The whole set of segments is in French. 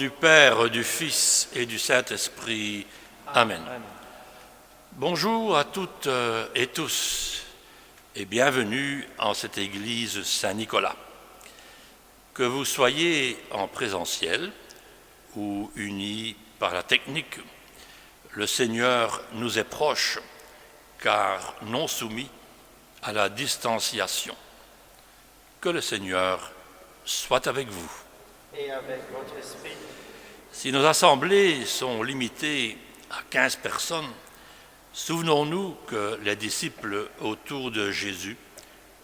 du Père, du Fils et du Saint-Esprit. Amen. Bonjour à toutes et tous et bienvenue en cette église Saint-Nicolas. Que vous soyez en présentiel ou unis par la technique, le Seigneur nous est proche car non soumis à la distanciation. Que le Seigneur soit avec vous. Et avec votre esprit. Si nos assemblées sont limitées à 15 personnes, souvenons-nous que les disciples autour de Jésus,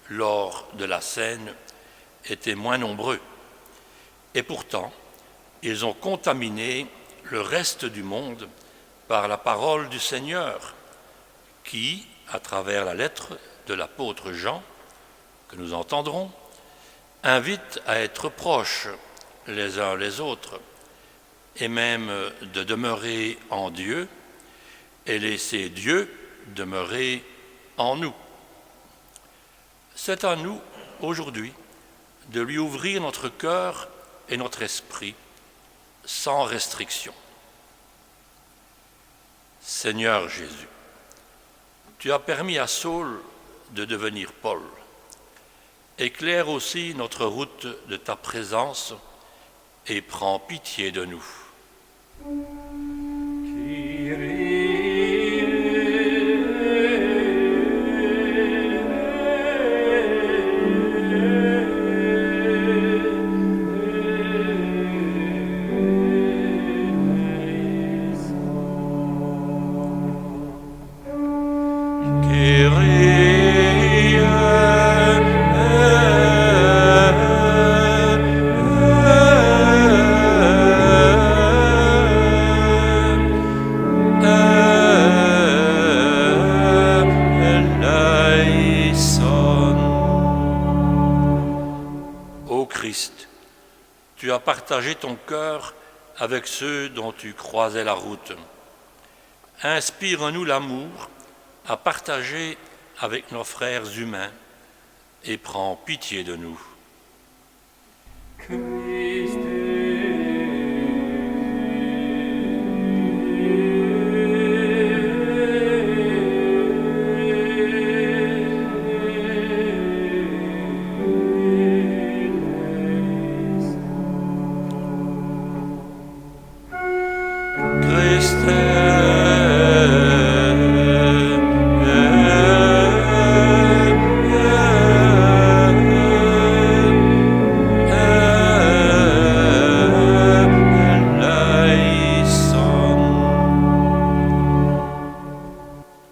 lors de la scène, étaient moins nombreux. Et pourtant, ils ont contaminé le reste du monde par la parole du Seigneur, qui, à travers la lettre de l'apôtre Jean, que nous entendrons, invite à être proches les uns les autres, et même de demeurer en Dieu et laisser Dieu demeurer en nous. C'est à nous, aujourd'hui, de lui ouvrir notre cœur et notre esprit sans restriction. Seigneur Jésus, tu as permis à Saul de devenir Paul. Éclaire aussi notre route de ta présence et prends pitié de nous. Partager ton cœur avec ceux dont tu croisais la route. Inspire-nous l'amour à partager avec nos frères humains et prends pitié de nous.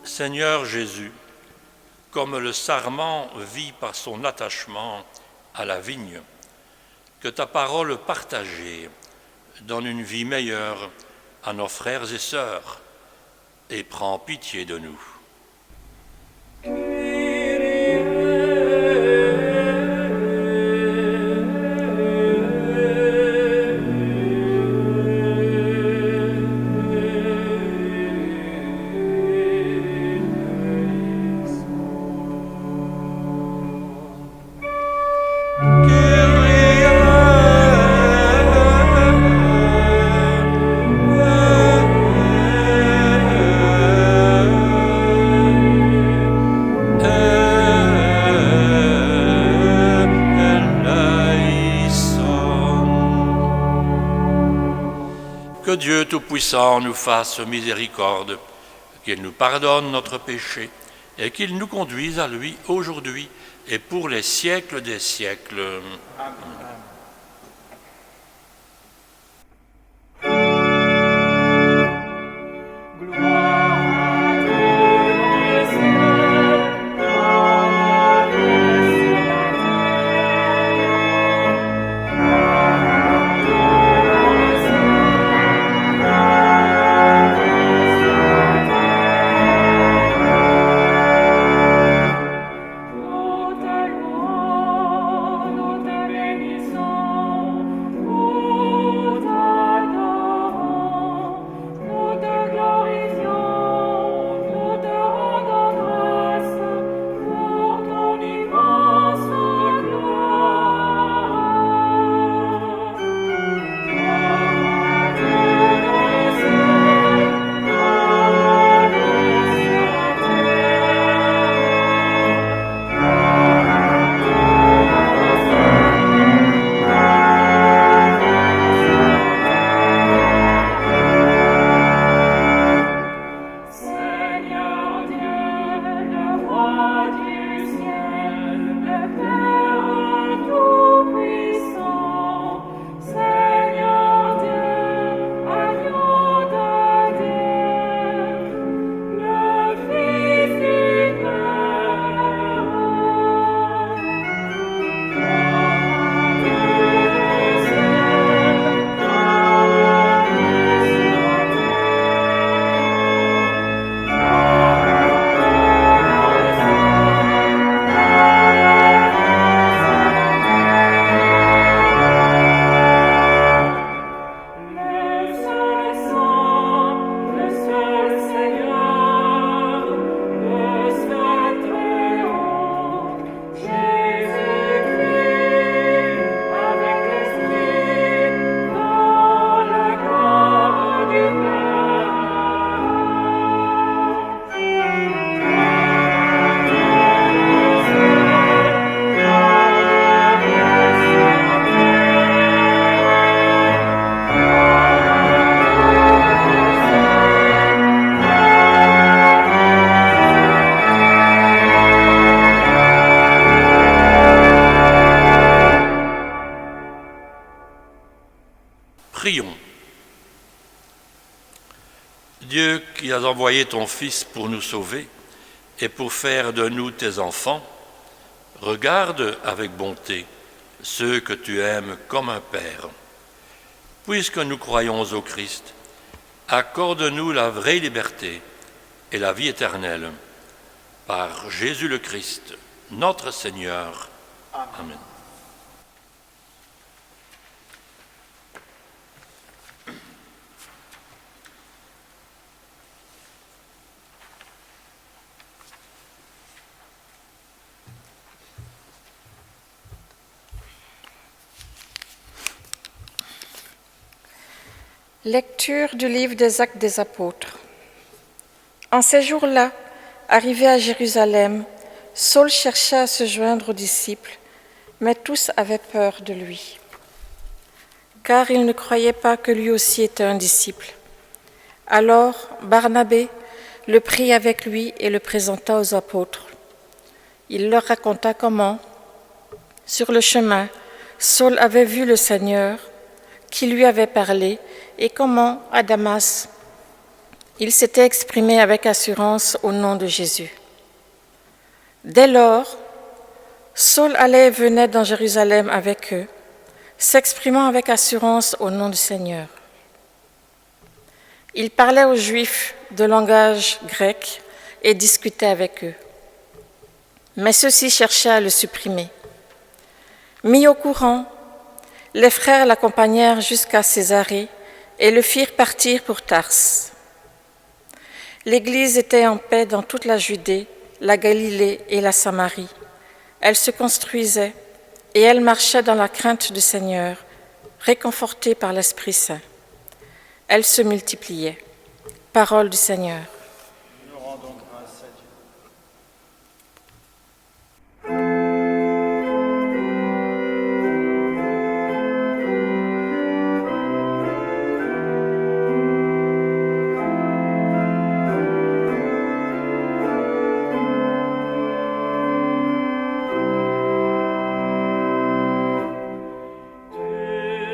Seigneur Jésus, comme le sarment vit par son attachement à la vigne, que ta parole partagée donne une vie meilleure à nos frères et sœurs et prends pitié de nous. Que Dieu Tout-Puissant nous fasse miséricorde, qu'il nous pardonne notre péché et qu'il nous conduise à lui aujourd'hui et pour les siècles des siècles. Amen. Nous te bénissons. Prions. Dieu qui as envoyé ton Fils pour nous sauver et pour faire de nous tes enfants, regarde avec bonté ceux que tu aimes comme un Père. Puisque nous croyons au Christ, accorde-nous la vraie liberté et la vie éternelle. Par Jésus le Christ, notre Seigneur. Amen. Lecture du livre des Actes des Apôtres. En ces jours-là, arrivé à Jérusalem, Saul chercha à se joindre aux disciples, mais tous avaient peur de lui, car ils ne croyaient pas que lui aussi était un disciple. Alors Barnabé le prit avec lui et le présenta aux apôtres. Il leur raconta comment, sur le chemin, Saul avait vu le Seigneur, qui lui avait parlé, et comment, à Damas, il s'était exprimé avec assurance au nom de Jésus. Dès lors, Saul allait et venait dans Jérusalem avec eux, s'exprimant avec assurance au nom du Seigneur. Il parlait aux Juifs de langage grec et discutait avec eux. Mais ceux-ci cherchaient à le supprimer. Mis au courant, les frères l'accompagnèrent jusqu'à Césarée et le firent partir pour Tarse. L'Église était en paix dans toute la Judée, la Galilée et la Samarie. Elle se construisait et elle marchait dans la crainte du Seigneur, réconfortée par l'Esprit Saint. Elle se multipliait. Parole du Seigneur. Nous rendons grâce à Dieu.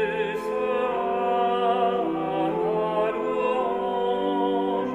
Tu seras la louange,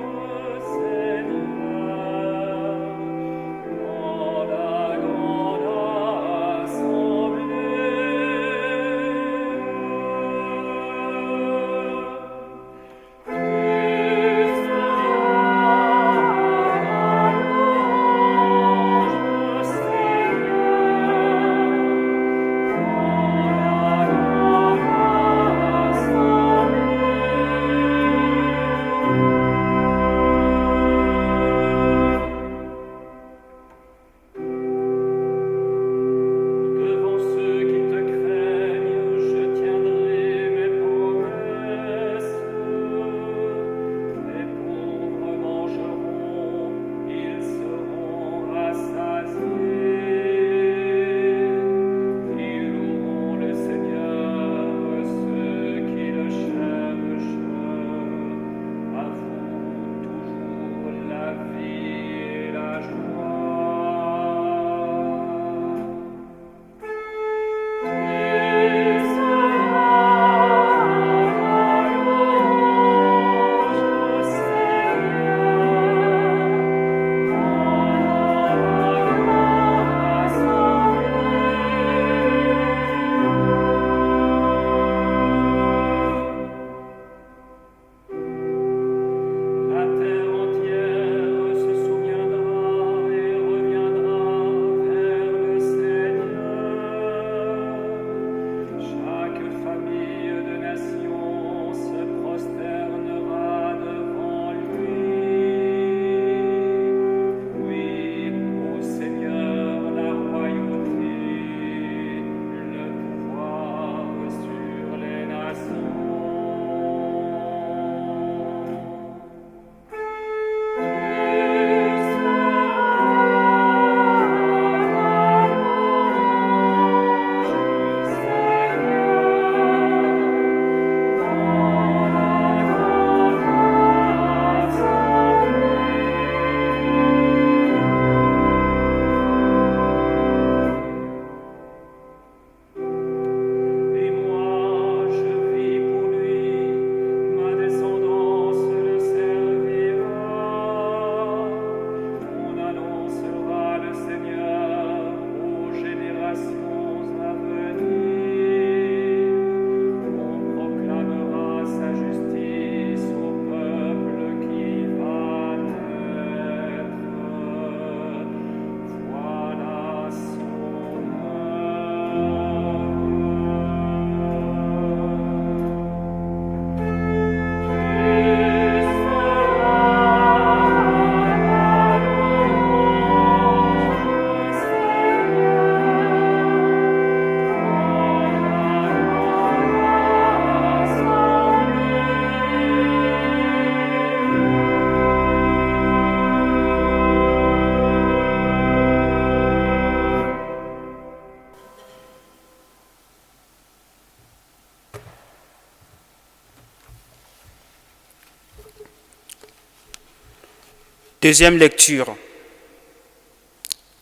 Deuxième lecture.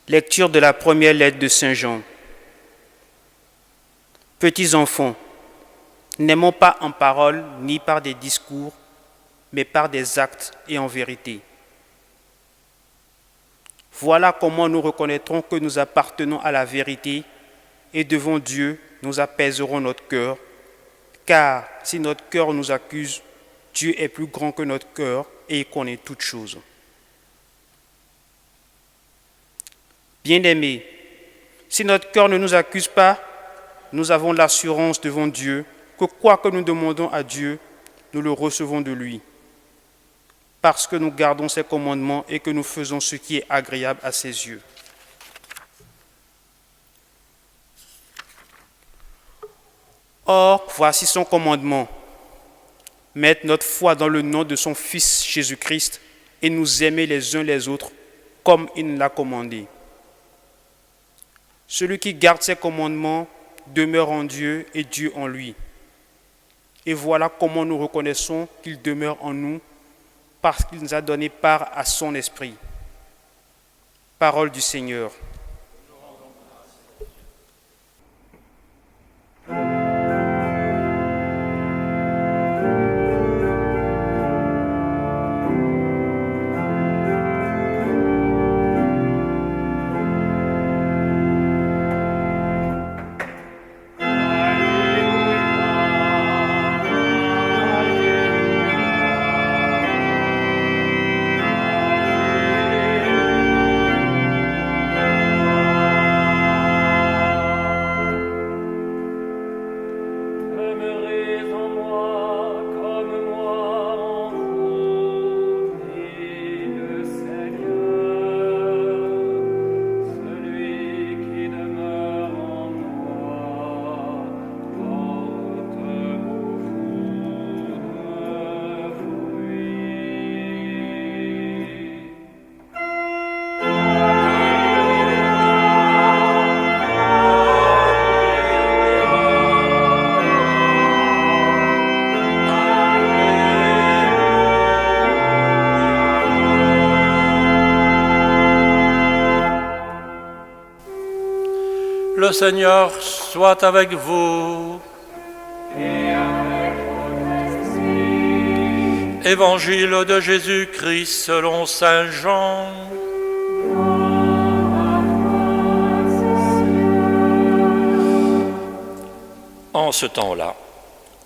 Lecture de la première lettre de Saint Jean. Petits enfants, n'aimons pas en parole ni par des discours, mais par des actes et en vérité. Voilà comment nous reconnaîtrons que nous appartenons à la vérité et devant Dieu, nous apaiserons notre cœur, car si notre cœur nous accuse, Dieu est plus grand que notre cœur et il connaît toutes choses. Bien-aimés, si notre cœur ne nous accuse pas, nous avons l'assurance devant Dieu que quoi que nous demandons à Dieu, nous le recevons de lui, parce que nous gardons ses commandements et que nous faisons ce qui est agréable à ses yeux. Or, voici son commandement. Mettre notre foi dans le nom de son Fils Jésus-Christ et nous aimer les uns les autres comme il nous l'a commandé. Celui qui garde ses commandements demeure en Dieu et Dieu en lui. Et voilà comment nous reconnaissons qu'il demeure en nous, parce qu'il nous a donné part à son esprit. Parole du Seigneur. Le Seigneur soit avec vous. Et avec votre esprit. Évangile de Jésus-Christ selon Saint Jean. En ce temps-là,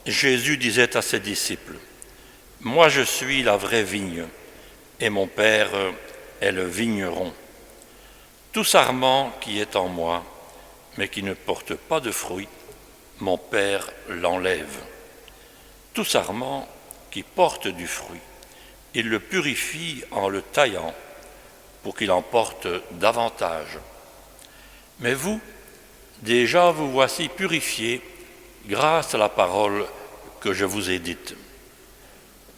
Jésus disait à ses disciples, « Moi je suis la vraie vigne, et mon Père est le vigneron. Tout sarment qui est en moi, mais qui ne porte pas de fruit, mon Père l'enlève. Tout sarment qui porte du fruit, il le purifie en le taillant, pour qu'il en porte davantage. Mais vous, déjà vous voici purifiés grâce à la parole que je vous ai dite.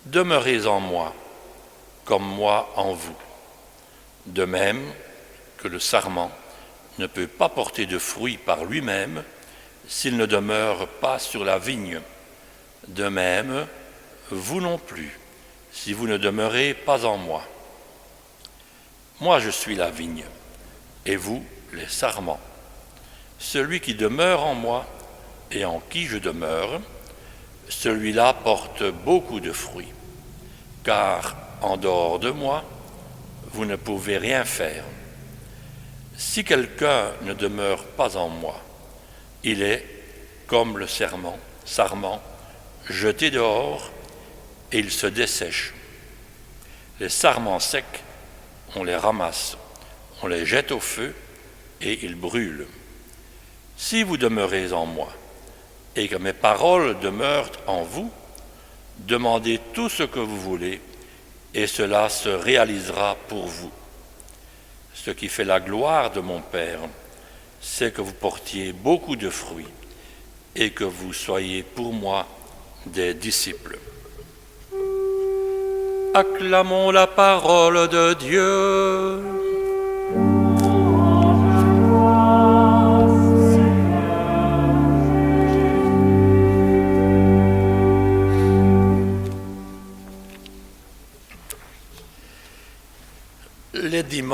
Demeurez en moi, comme moi en vous. De même que le sarment ne peut pas porter de fruits par lui-même s'il ne demeure pas sur la vigne. De même, vous non plus, si vous ne demeurez pas en moi. Moi je suis la vigne, et vous les sarments. Celui qui demeure en moi et en qui je demeure, celui-là porte beaucoup de fruits, car en dehors de moi, vous ne pouvez rien faire. Si quelqu'un ne demeure pas en moi, il est comme le sarment, jeté dehors et il se dessèche. Les sarments secs, on les ramasse, on les jette au feu et ils brûlent. Si vous demeurez en moi et que mes paroles demeurent en vous, demandez tout ce que vous voulez et cela se réalisera pour vous. Ce qui fait la gloire de mon Père, c'est que vous portiez beaucoup de fruits et que vous soyez pour moi des disciples. Acclamons la parole de Dieu.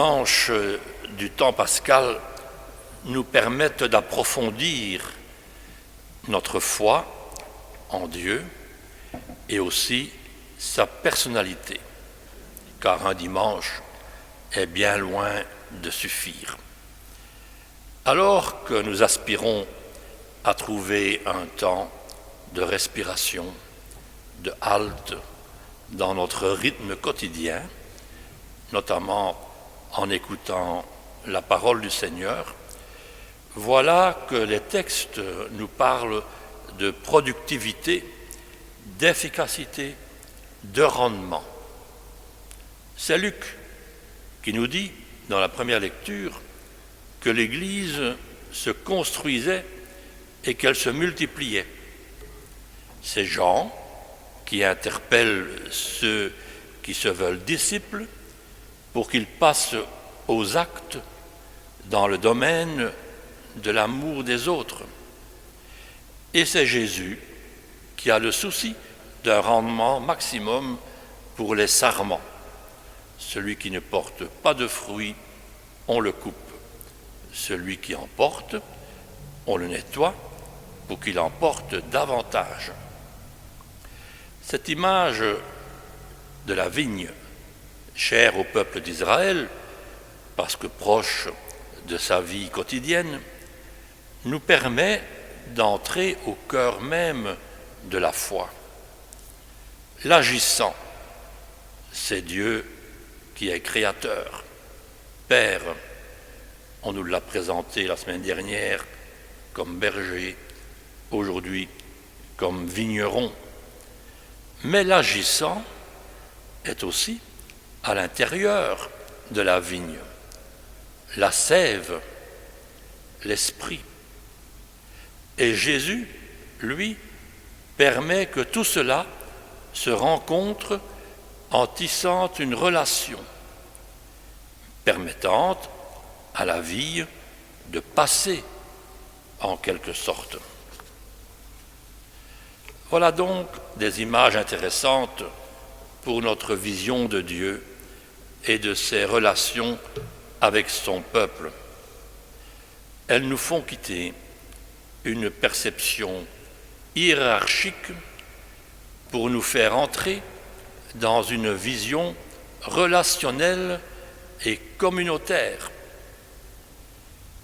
dimanches du temps pascal nous permettent d'approfondir notre foi en Dieu et aussi sa personnalité, car un dimanche est bien loin de suffire. Alors que nous aspirons à trouver un temps de respiration, de halte dans notre rythme quotidien, notamment en écoutant la parole du Seigneur, voilà que les textes nous parlent de productivité, d'efficacité, de rendement. C'est Luc qui nous dit, dans la première lecture, que l'Église se construisait et qu'elle se multipliait. C'est Jean qui interpelle ceux qui se veulent disciples pour qu'ils passent aux actes dans le domaine de l'amour des autres. Et c'est Jésus qui a le souci d'un rendement maximum pour les sarments. Celui qui ne porte pas de fruits, on le coupe. Celui qui en porte, on le nettoie pour qu'il en porte davantage. Cette image de la vigne, chère au peuple d'Israël, parce que proche de sa vie quotidienne, nous permet d'entrer au cœur même de la foi. L'agissant, c'est Dieu qui est créateur, Père. On nous l'a présenté la semaine dernière comme berger, aujourd'hui comme vigneron. Mais l'agissant est aussi à l'intérieur de la vigne, la sève, l'esprit. Et Jésus, lui, permet que tout cela se rencontre en tissant une relation permettant à la vie de passer en quelque sorte. Voilà donc des images intéressantes pour notre vision de Dieu et de ses relations avec son peuple. Elles nous font quitter une perception hiérarchique pour nous faire entrer dans une vision relationnelle et communautaire.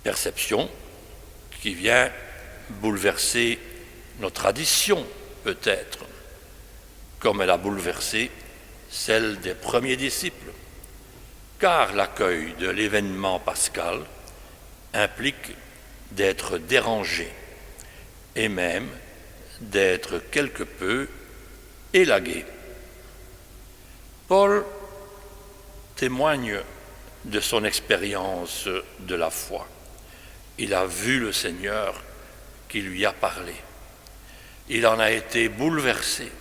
Perception qui vient bouleverser nos traditions, peut-être, comme elle a bouleversé celle des premiers disciples, car l'accueil de l'événement pascal implique d'être dérangé et même d'être quelque peu élagué. Paul témoigne de son expérience de la foi. Il a vu le Seigneur qui lui a parlé. Il en a été bouleversé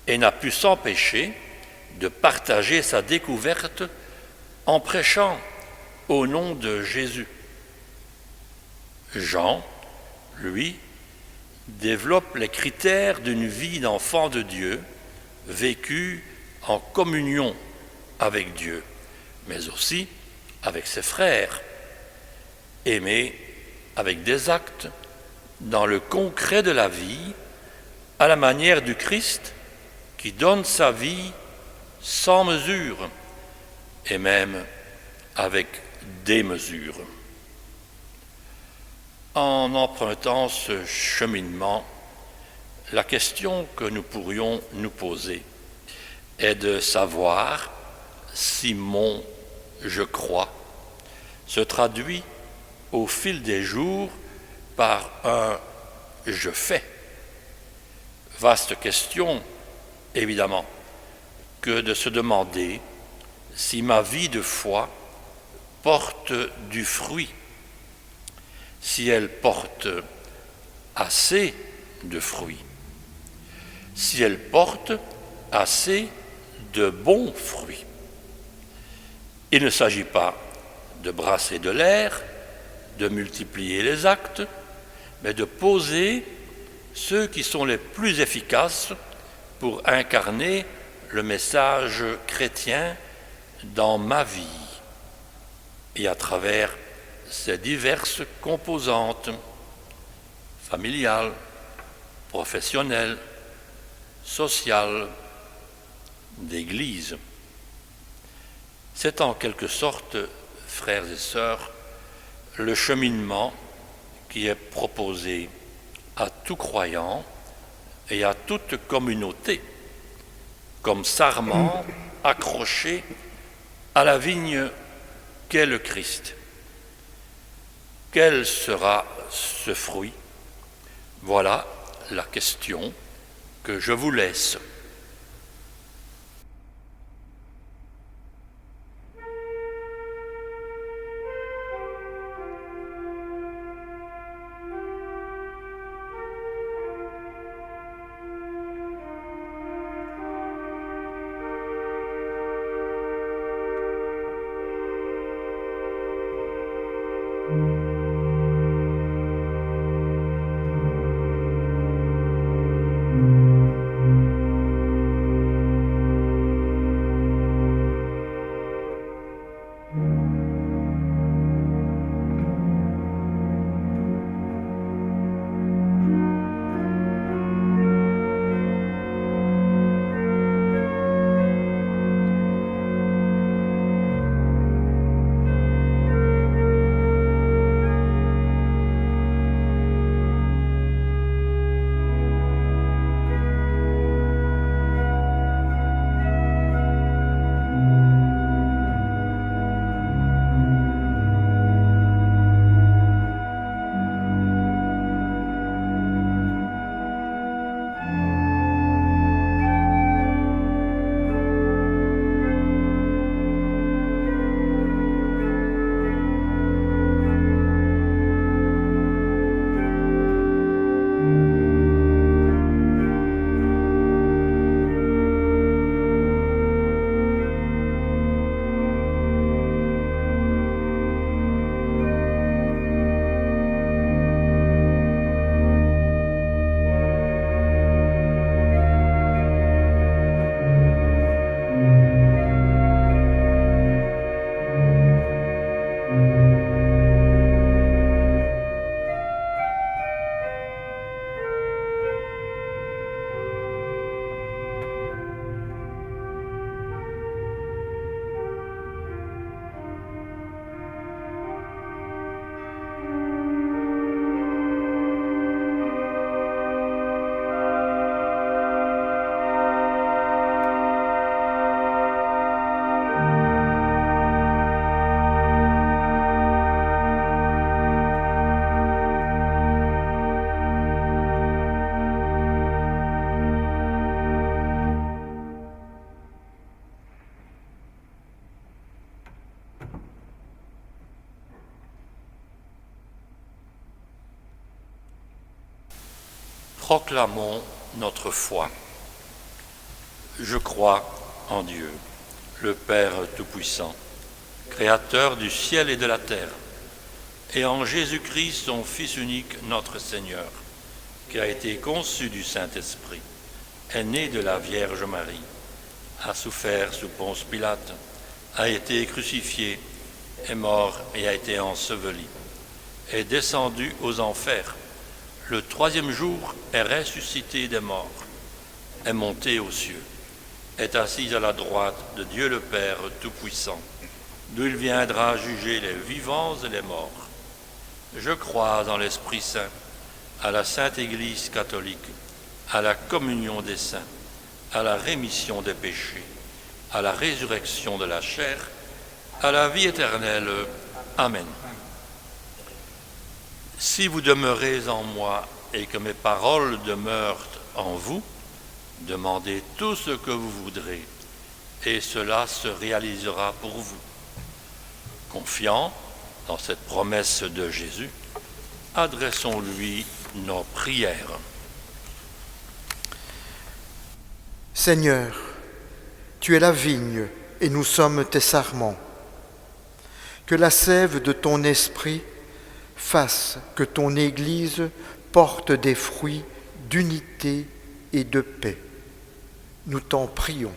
et n'a pu s'empêcher de partager sa découverte en prêchant au nom de Jésus. Jean, lui, développe les critères d'une vie d'enfant de Dieu vécue en communion avec Dieu, mais aussi avec ses frères, aimé avec des actes dans le concret de la vie, à la manière du Christ qui donne sa vie sans mesure et même avec démesure. En empruntant ce cheminement, la question que nous pourrions nous poser est de savoir si mon « je crois » se traduit au fil des jours par un « je fais ». Vaste question, évidemment, que de se demander si ma vie de foi porte du fruit, si elle porte assez de fruits, si elle porte assez de bons fruits. Il ne s'agit pas de brasser de l'air, de multiplier les actes, mais de poser ceux qui sont les plus efficaces pour incarner le message chrétien dans ma vie. et à travers ses diverses composantes familiales, professionnelles, sociales, d'Église. C'est en quelque sorte, frères et sœurs, le cheminement qui est proposé à tout croyant et à toute communauté, comme sarment accroché à la vigne qu'est le Christ. Quel sera ce fruit? Voilà la question que je vous laisse. Proclamons notre foi. Je crois en Dieu, le Père Tout-Puissant, Créateur du ciel et de la terre, et en Jésus-Christ, son Fils unique, notre Seigneur, qui a été conçu du Saint-Esprit, est né de la Vierge Marie, a souffert sous Ponce Pilate, a été crucifié, est mort et a été enseveli, est descendu aux enfers. Le troisième jour est ressuscité des morts, est monté aux cieux, est assis à la droite de Dieu le Père Tout-Puissant, d'où il viendra juger les vivants et les morts. Je crois en l'Esprit Saint, à la Sainte Église catholique, à la communion des saints, à la rémission des péchés, à la résurrection de la chair, à la vie éternelle. Amen. Si vous demeurez en moi et que mes paroles demeurent en vous, demandez tout ce que vous voudrez, et cela se réalisera pour vous. Confiant dans cette promesse de Jésus, adressons-lui nos prières. Seigneur, tu es la vigne et nous sommes tes sarments. Que la sève de ton esprit fasse que ton Église porte des fruits d'unité et de paix. Nous t'en prions.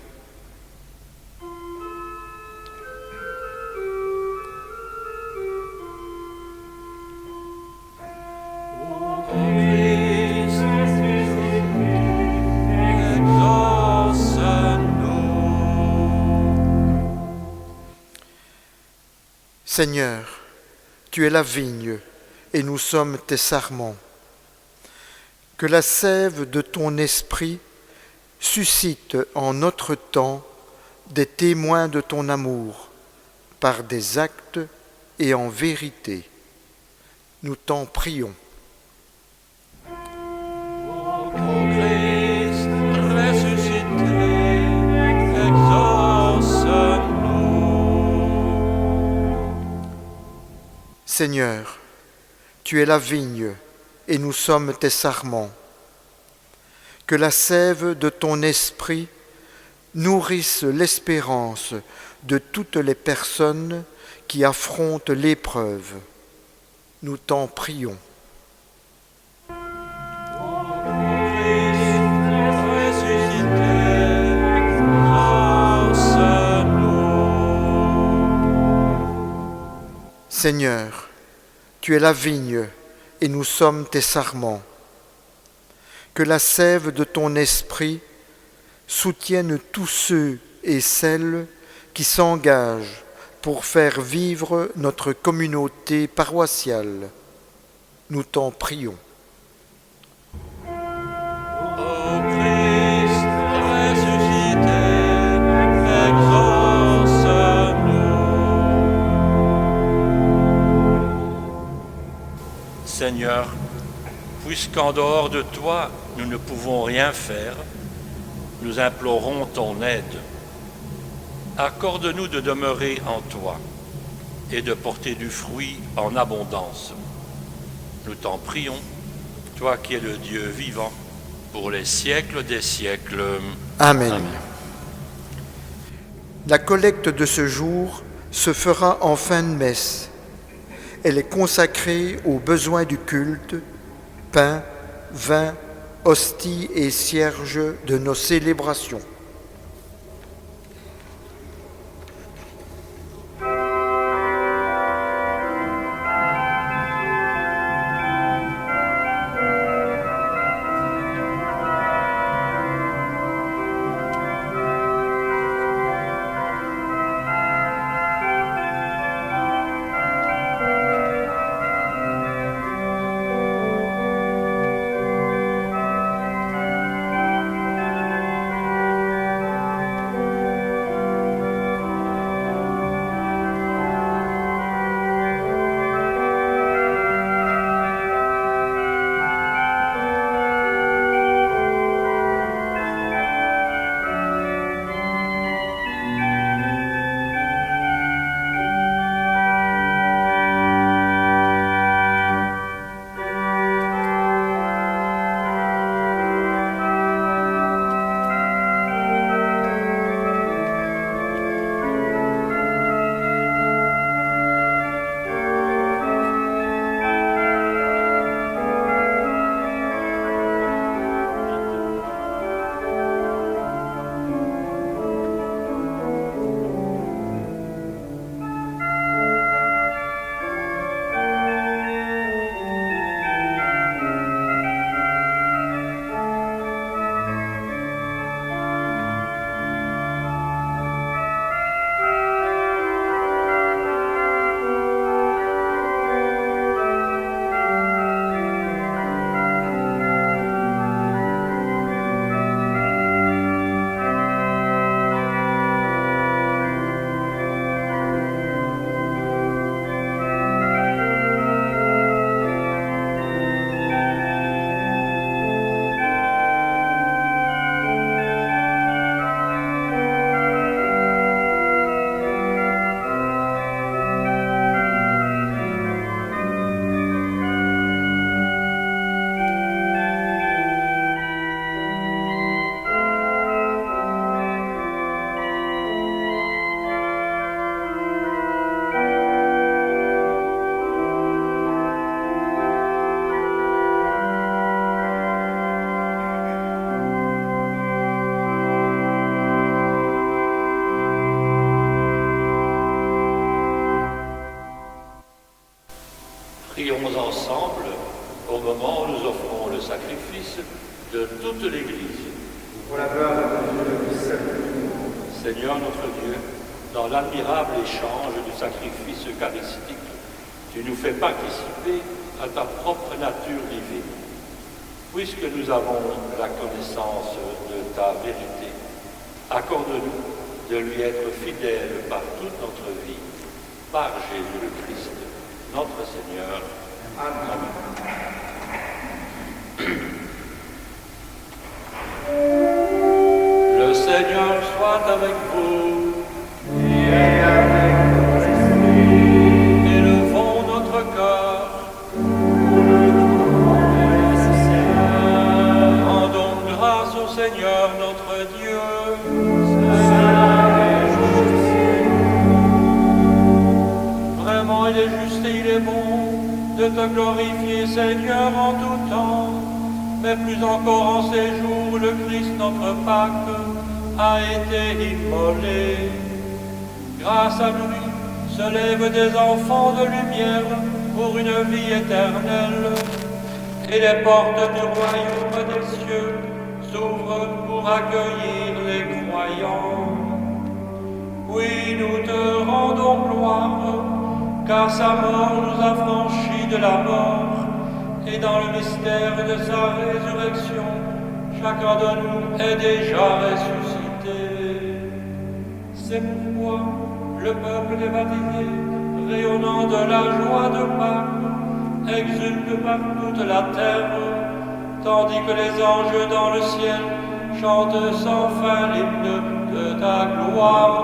Seigneur, tu es la vigne et nous sommes tes sarments. Que la sève de ton esprit suscite en notre temps des témoins de ton amour par des actes et en vérité. Nous t'en prions. Ô Christ ressuscité, exauce-nous. Seigneur, tu es la vigne et nous sommes tes sarments. Que la sève de ton esprit nourrisse l'espérance de toutes les personnes qui affrontent l'épreuve. Nous t'en prions. Seigneur, tu es la vigne et nous sommes tes sarments. Que la sève de ton esprit soutienne tous ceux et celles qui s'engagent pour faire vivre notre communauté paroissiale. Nous t'en prions. Ô Christ ressuscité, exauce-nous. Seigneur, puisqu'en dehors de toi, nous ne pouvons rien faire, nous implorons ton aide. Accorde-nous de demeurer en toi et de porter du fruit en abondance. Nous t'en prions, toi qui es le Dieu vivant, pour les siècles des siècles. Amen. Amen. La collecte de ce jour se fera en fin de messe. Elle est consacrée aux besoins du culte, pain, vin, hostie et cierge de nos célébrations. Prions ensemble au moment où nous offrons le sacrifice de toute l'Église. Pour la gloire de Dieu, Seigneur notre Dieu, dans l'admirable échange du sacrifice eucharistique, tu nous fais participer à ta propre nature divine. Puisque nous avons la connaissance de ta vérité, accorde-nous de lui être fidèles par toute notre vie, par Jésus le Christ, notre Seigneur. Amen. Le Seigneur soit avec vous. Et avec votre esprit. Élevons notre cœur. Rendons grâce au Seigneur notre Dieu. Vraiment, il est juste et il est bon de te glorifier, Seigneur, en tout temps, mais plus encore en ces jours où le Christ, notre Pâque, a été immolé. Grâce à lui, se lèvent des enfants de lumière pour une vie éternelle, et les portes du royaume des cieux s'ouvrent pour accueillir les croyants. Oui, nous te rendons gloire, car sa mort nous a franchis de la mort, et dans le mystère de sa résurrection, chacun de nous est déjà ressuscité. C'est pourquoi le peuple des baptisés, rayonnant de la joie de Pâques, exulte par toute la terre, tandis que les anges dans le ciel chantent sans fin l'hymne de ta gloire.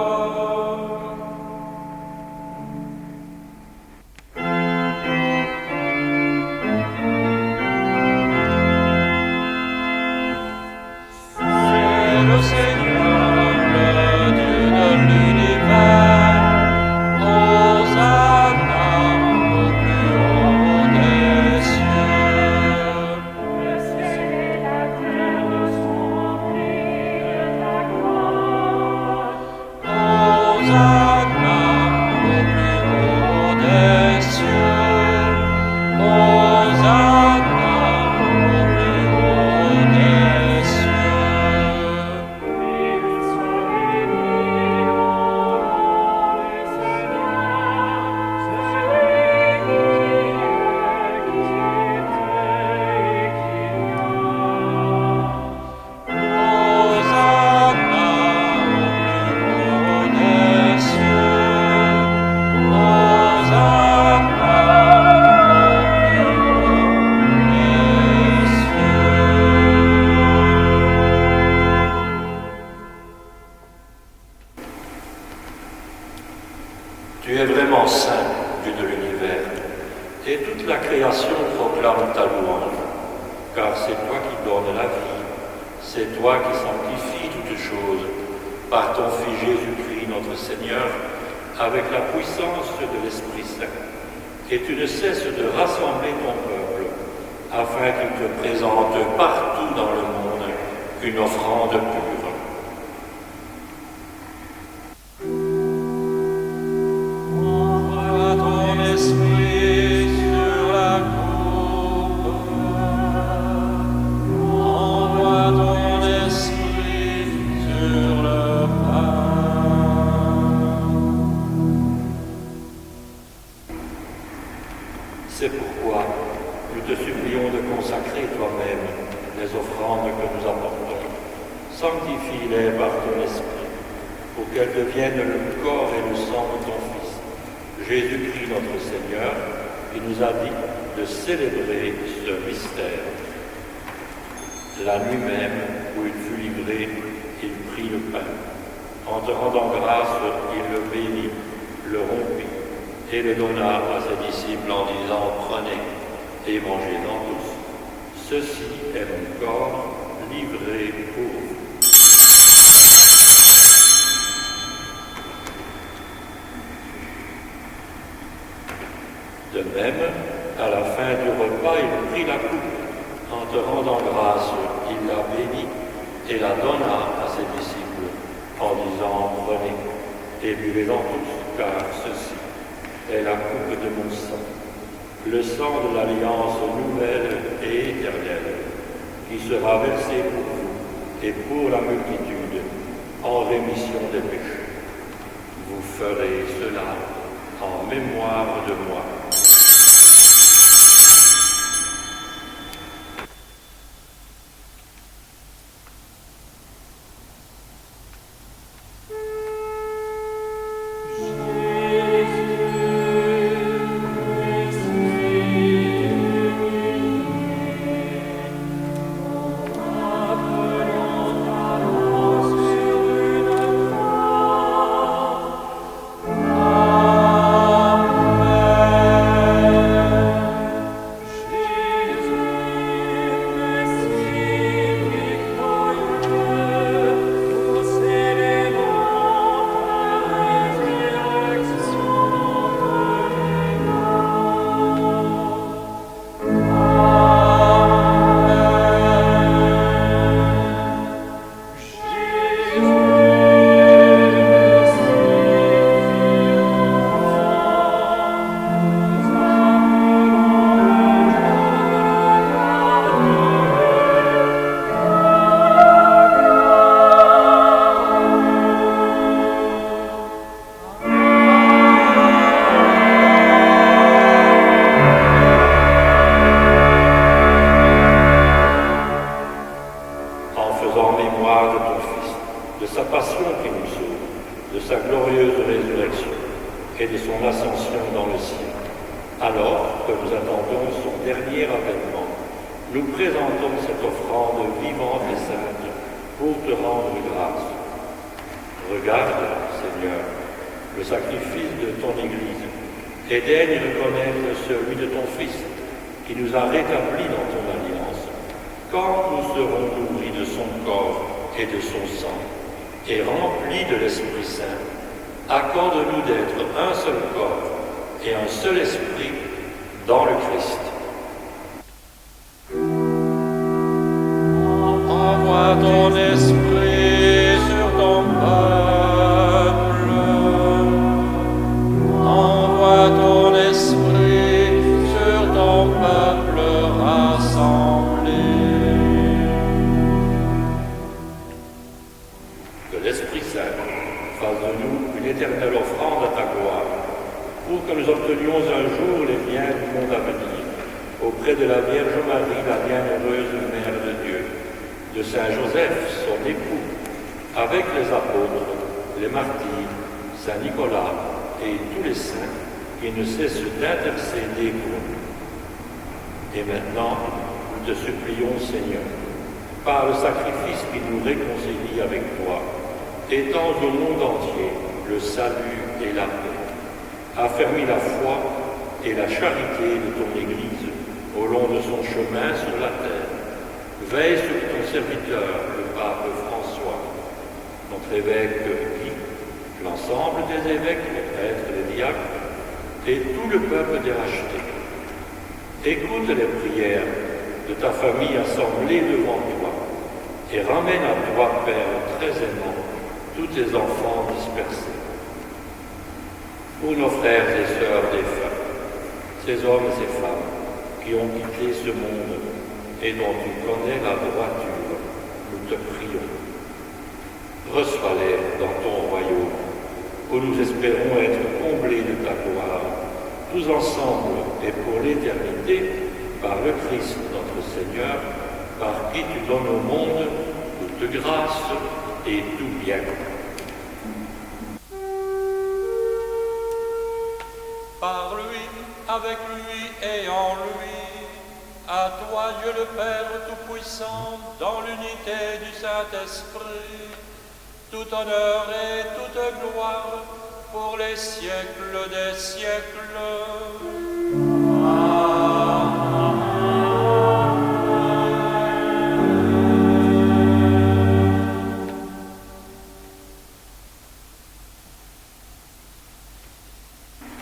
Le Seigneur, le Dieu de l'univers, Hosanna au plus haut des cieux. Le ciel et la terre sont remplis de ta gloire. Hosanna au plus haut des cieux. Hosanna au plus haut des cieux. Qu'il soit béni dans le Seigneur, celui qui est, qui était et qui vient. Hosanna au plus haut des cieux. Hosanna au plus haut des cieux. Tu es vraiment saint, Dieu de l'univers, et toute la création proclame ta louange, car c'est toi qui donnes la vie, c'est toi qui sanctifies toutes choses, par ton Fils Jésus-Christ, notre Seigneur, avec la puissance de l'Esprit Saint. Et tu ne cesses de rassembler ton peuple, afin qu'il te présente partout dans le monde une offrande pure. Envoie ton esprit sur la coupe. Envoie ton esprit sur le pain. C'est pourquoi nous te supplions de consacrer toi-même les offrandes que nous apportons. Sanctifie-les par ton esprit, pour qu'elles deviennent le corps et le sang de ton Fils, Jésus-Christ notre Seigneur, qui nous a dit de célébrer ce mystère. La nuit même où il fut livré, il prit le pain. En te rendant grâce, il le bénit, le rompit et le donna à ses disciples en disant « Prenez et mangez-en tous. Ceci est mon corps livré pour vous. » De même, à la fin du repas, il prit la coupe. En te rendant grâce, il la bénit et la donna à ses disciples, en disant « Prenez et buvez-en tous, car ceci est la coupe de mon sang, le sang de l'alliance nouvelle et éternelle, qui sera versé pour vous et pour la multitude en rémission des péchés. Vous ferez cela en mémoire de moi. Et de son ascension dans le ciel. Alors que nous attendons son dernier avènement, nous présentons cette offrande vivante et sainte pour te rendre grâce. Regarde, Seigneur, le sacrifice de ton Église et daigne reconnaître celui de ton Fils qui nous a rétablis dans ton alliance. Quand nous serons nourris de son corps et de son sang et remplis de l'Esprit Saint, accorde-nous d'être un seul corps et un seul esprit dans le Christ. Envoie ton esprit sur ton peuple. Envoie ton esprit sur ton peuple rassemblé. Que l'Esprit Saint fasse de nous une éternelle offrande à ta gloire, pour que nous obtenions un jour les biens du monde à venir, auprès de la Vierge Marie, la bienheureuse Mère de Dieu, de Saint Joseph, son époux, avec les apôtres, les martyrs, Saint Nicolas et tous les saints qui ne cessent d'intercéder pour nous. Et maintenant, nous te supplions, Seigneur, par le sacrifice qui nous réconcilie avec toi, étends au monde entier le salut et la paix. Affermis la foi et la charité de ton Église au long de son chemin sur la terre. Veille sur ton serviteur, le pape François, notre évêque Guy, l'ensemble des évêques, les prêtres, les diacres, et tout le peuple des rachetés. Écoute les prières de ta famille assemblée devant toi, et ramène à toi, Père très aimant, tous tes enfants dispersés. Pour nos frères et sœurs défunts, ces hommes et ces femmes qui ont quitté ce monde et dont tu connais la droiture, nous te prions. Reçois-les dans ton royaume, où nous espérons être comblés de ta gloire, tous ensemble et pour l'éternité, par le Christ notre Seigneur, par qui tu donnes au monde toute grâce et tout bien. Par lui, avec lui et en lui, à toi Dieu le Père Tout-Puissant, dans l'unité du Saint-Esprit, tout honneur et toute gloire pour les siècles des siècles.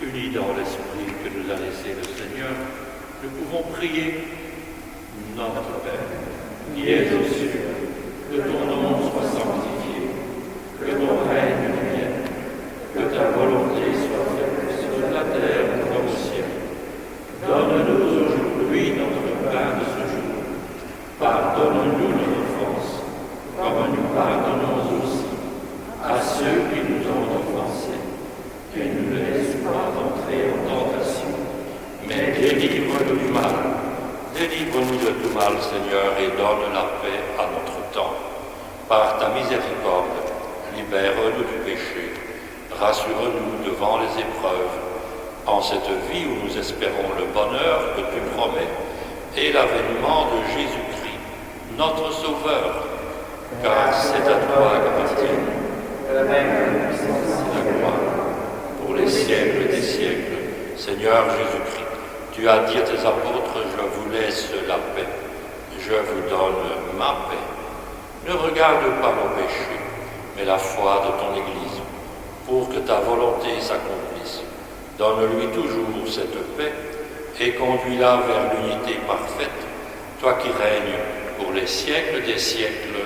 Unis dans l'esprit que nous a laissé le Seigneur, nous pouvons prier. Notre Père, qui es aux cieux, que ton nom soit sanctifié, que ton règne vienne, que ta volonté soit faite sur la terre comme au ciel. Donne-nous aujourd'hui notre pain de ce jour. Pardonne-nous nos offenses, comme nous pardonnons aussi à ceux qui nous ont offensés. Délivre-nous de tout mal, Seigneur, et donne la paix à notre temps. Par ta miséricorde, libère-nous du péché, rassure-nous devant les épreuves, en cette vie où nous espérons le bonheur que tu promets et l'avènement de Jésus-Christ, notre Sauveur, car c'est à toi qu'appartient la gloire pour les siècles des siècles. Seigneur Jésus-Christ, tu as dit à tes apôtres, je vous laisse la paix, je vous donne ma paix. Ne regarde pas nos péchés, mais la foi de ton Église, pour que ta volonté s'accomplisse. Donne-lui toujours cette paix et conduis-la vers l'unité parfaite, toi qui règnes pour les siècles des siècles.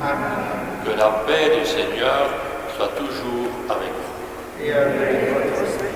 Amen. Que la paix du Seigneur soit toujours avec vous. Et avec votre esprit.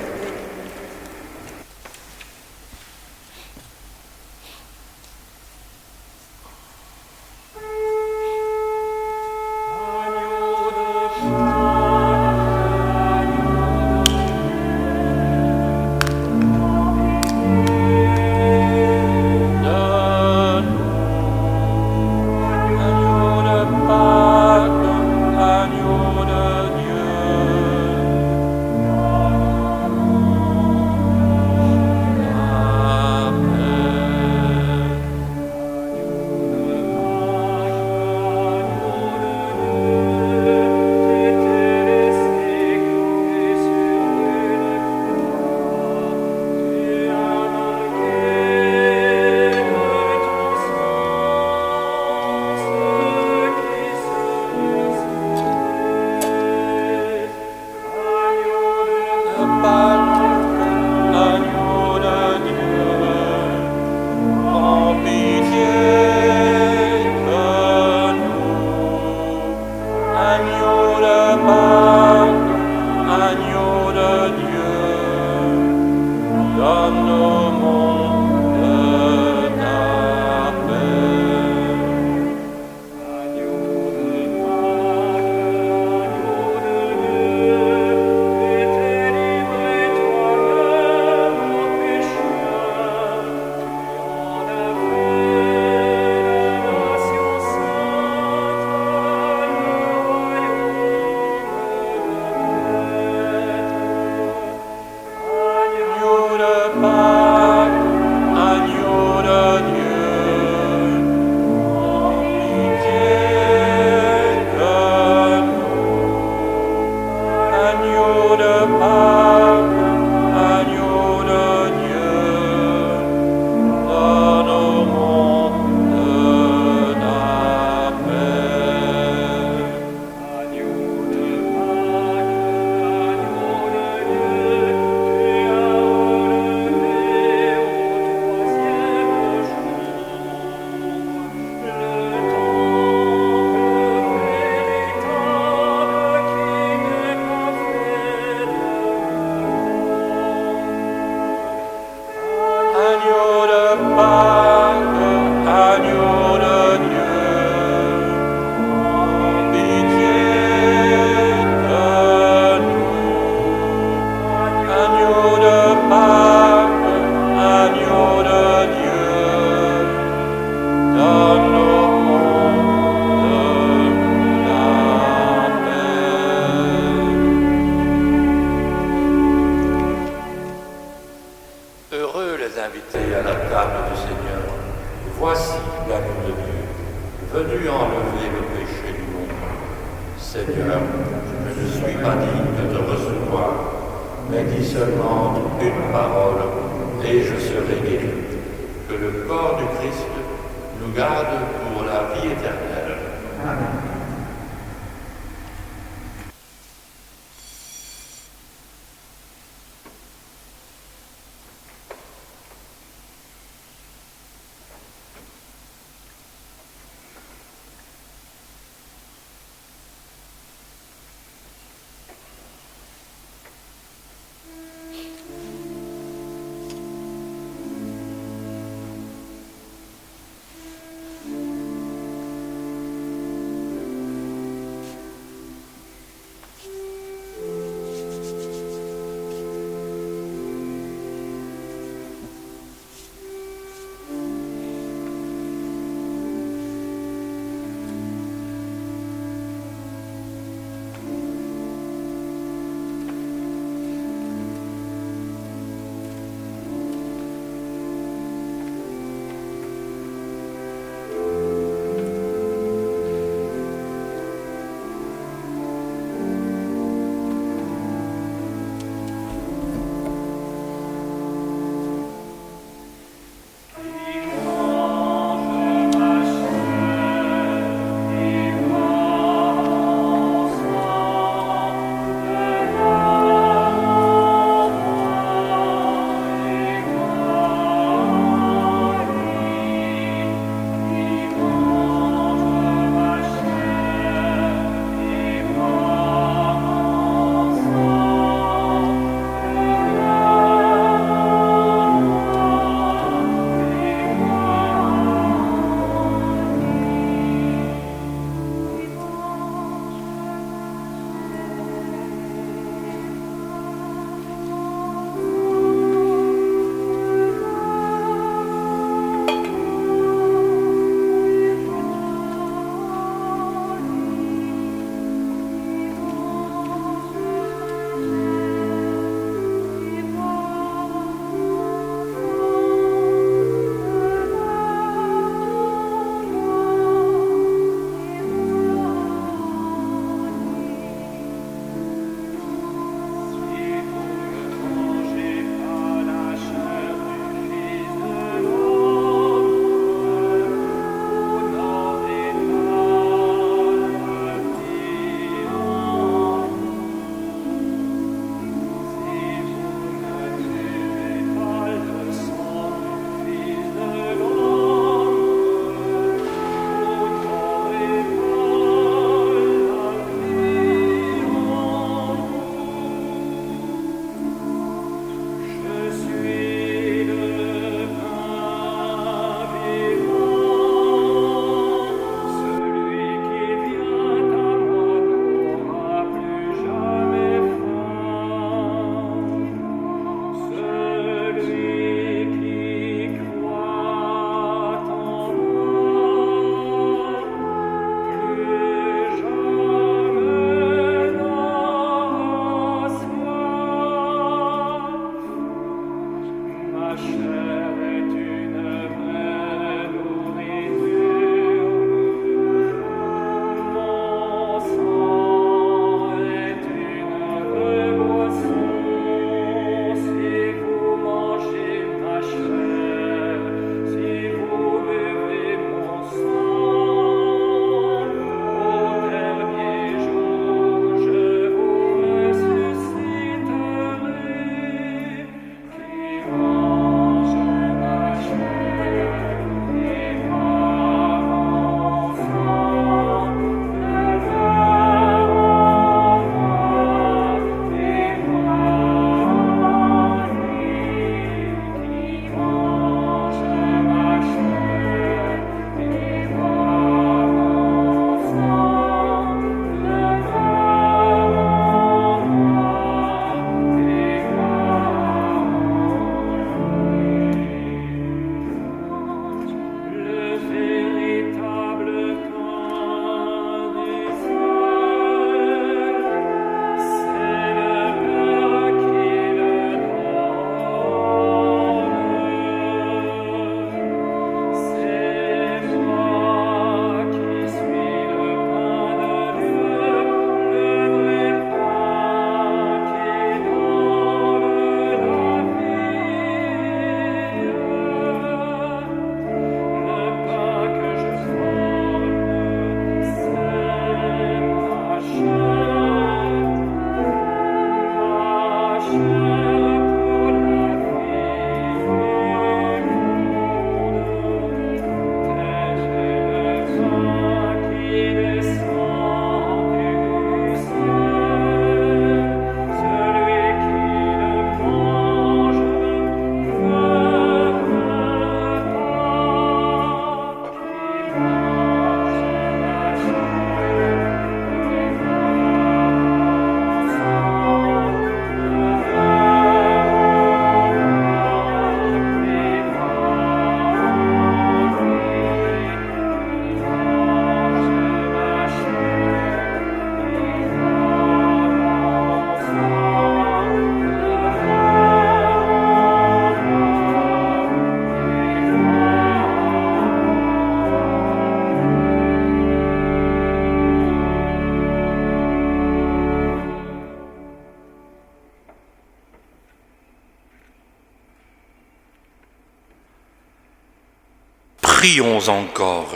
Prions encore.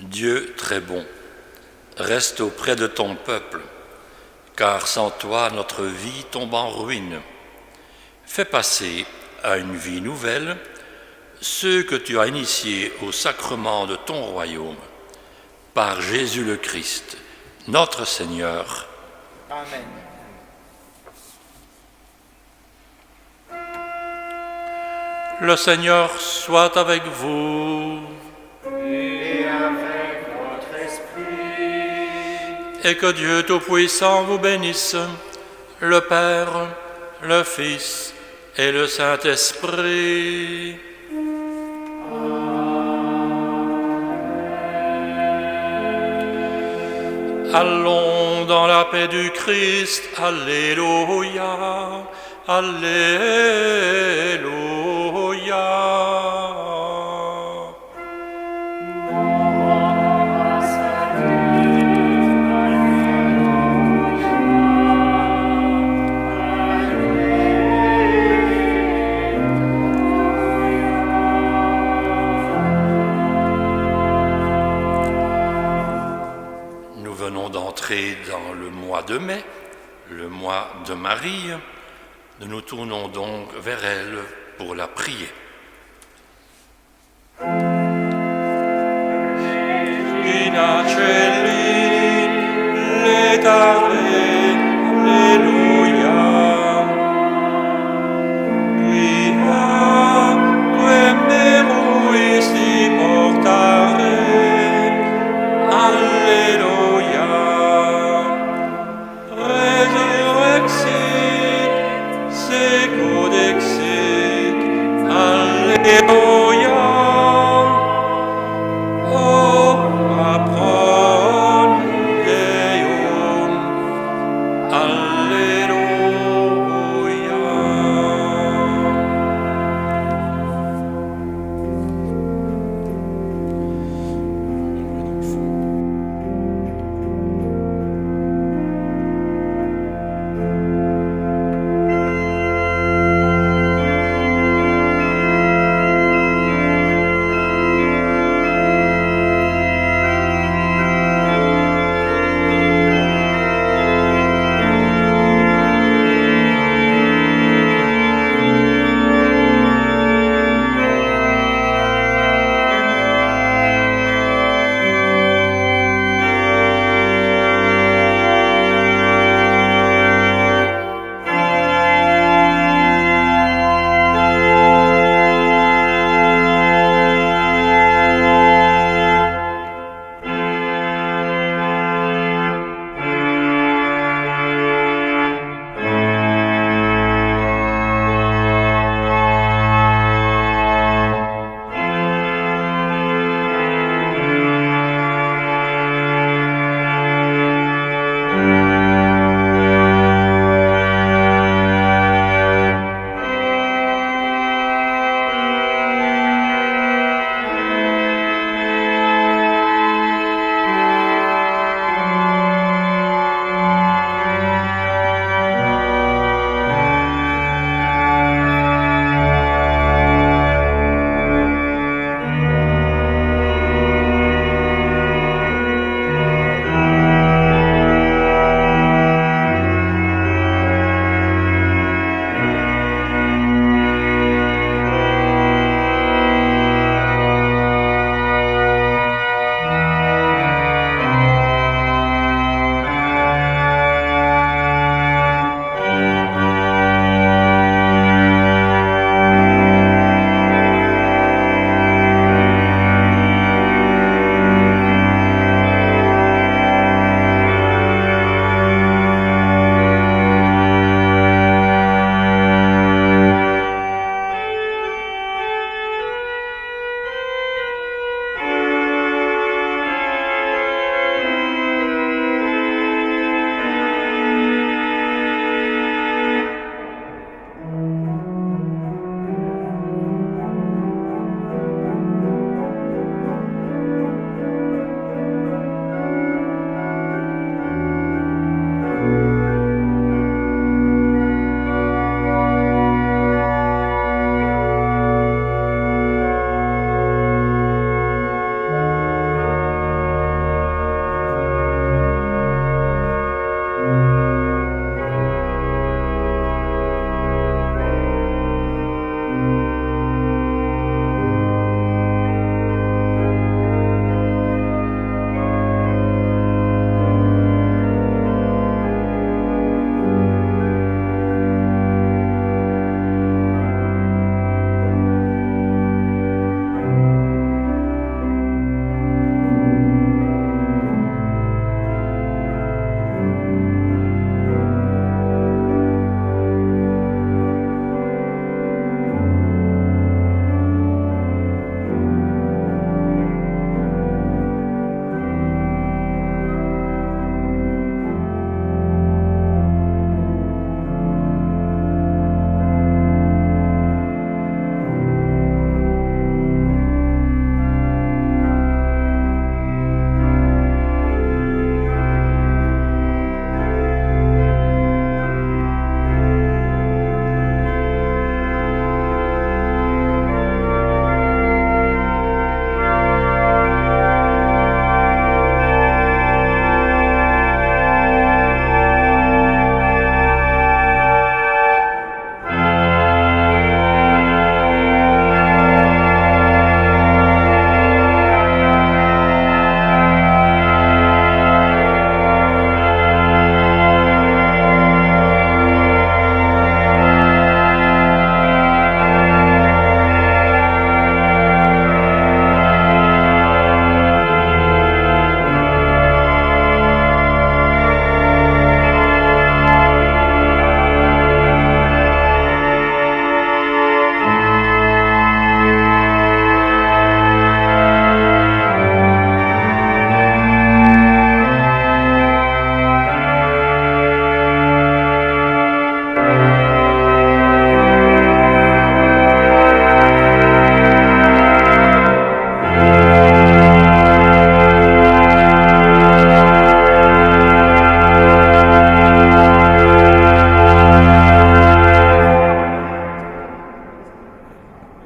Dieu très bon, reste auprès de ton peuple, car sans toi notre vie tombe en ruine. Fais passer à une vie nouvelle ceux que tu as initiés au sacrement de ton royaume, par Jésus le Christ, notre Seigneur. Amen. Le Seigneur soit avec vous. Et avec votre esprit. Et que Dieu Tout-Puissant vous bénisse, le Père, le Fils et le Saint-Esprit. Allons dans la paix du Christ. Alléluia. Alléluia. Nous venons d'entrer dans le mois de mai, le mois de Marie. Nous nous tournons donc vers elle pour la prier.